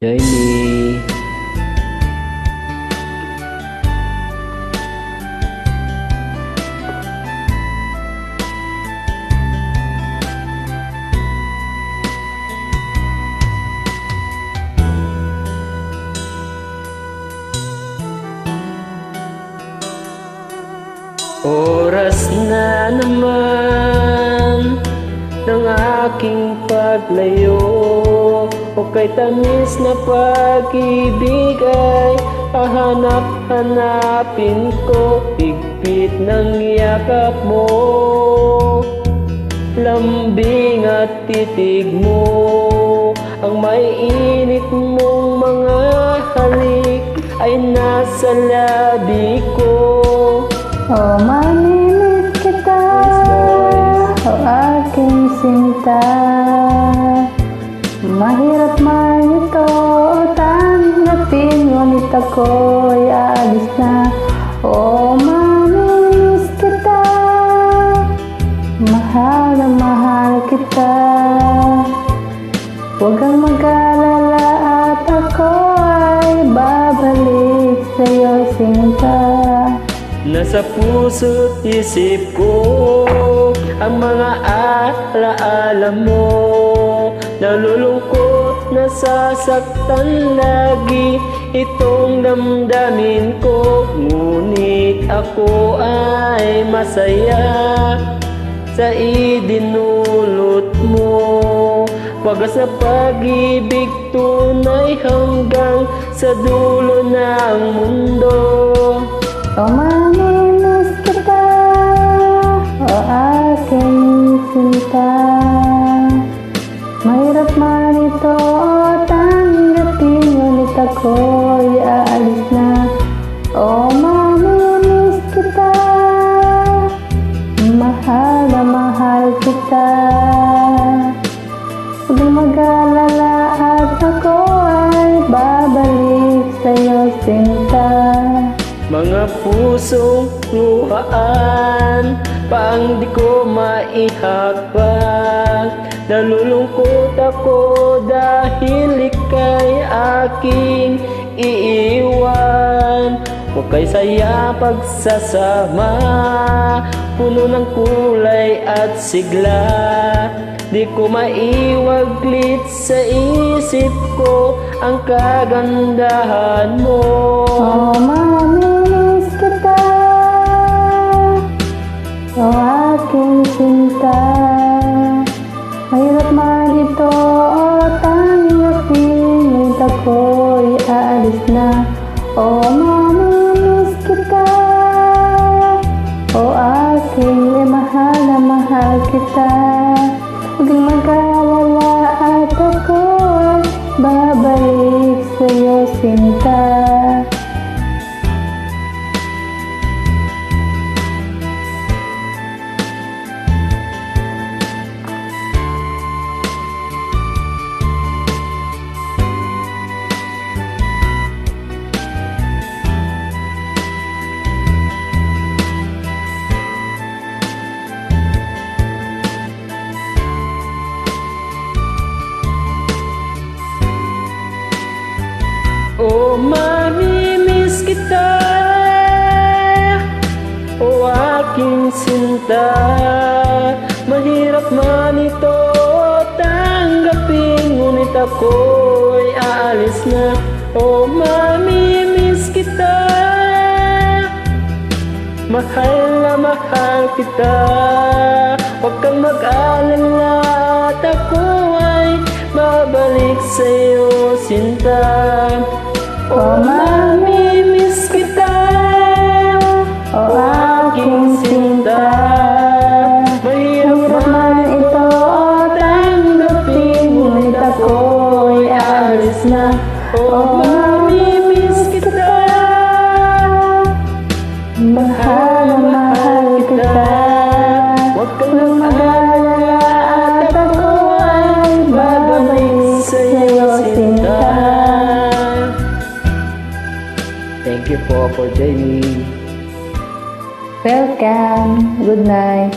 Jamie. Oras na naman ng aking paglayo, o kay tamis na pag-ibig ay hahanap-hanapin ko. Higpit ng yakap mo, lambing at titig mo, ang may init mong mga halik ay nasa labi ko. Oh, mamimiss kita, oh aking sinta. Mahirap man ito tanggapin, ngunit ako'y aalis na. Oh, mamimiss kita, mahal na mahal kita. Huwag kang mag-alala at ako ay babalik sa'yo, sinta. Nasa puso't isip ko ang mga alaala mo. Nalulungkot, nasasaktan lagi itong damdamin ko. Ngunit ako ay masaya sa idinulot mo. Wagas na pag-ibig tunay hanggang sa dulo ng mundo. Oh, mamimiss kita, oh aking sinta. Mahirap man ito tanggapin, ngunit ako'y aalis na. Oh, mamimiss kita, mahal na mahal kita. Huwag kang mag-alala at ako ay babalik sa'yo, sinta. Mga pusong luhaan, pang di ko maihakbang. Nalulungkot ako dahil ika'y aking iiwan. O kay saya pagsasama, puno ng kulay at sigla. Di ko maiwaglit sa isip ko ang kagandahan mo. Oh, mamimiss kita, oh aking sinta. Mahirap man ito tanggapin, ngunit ako'y aalis na. Oh, mamimiss kita, oh aking mahal na mahal kita. Huwag kang mag-alala at ako ay babalik sa'yo, sinta. Oh, mamimiss kita, oh aking sinta. Mahirap man ito tanggapin, ngunit ako'y aalis na. Oh, mamimiss kita, mahal na mahal kita. Huwag kang mag-alala at ako ay babalik sa'yo, sinta. Oh, mamimiss kita, oh aking sinta. Mahirap man ito tanggapin, ngunit ako'y aalis na. Oh, mamimiss kita, mahal na mahal kita. huwag kang mag-alala at ako ay babalik sa'yo, sinta. Thank you po for Jamie. Welcome. Good night.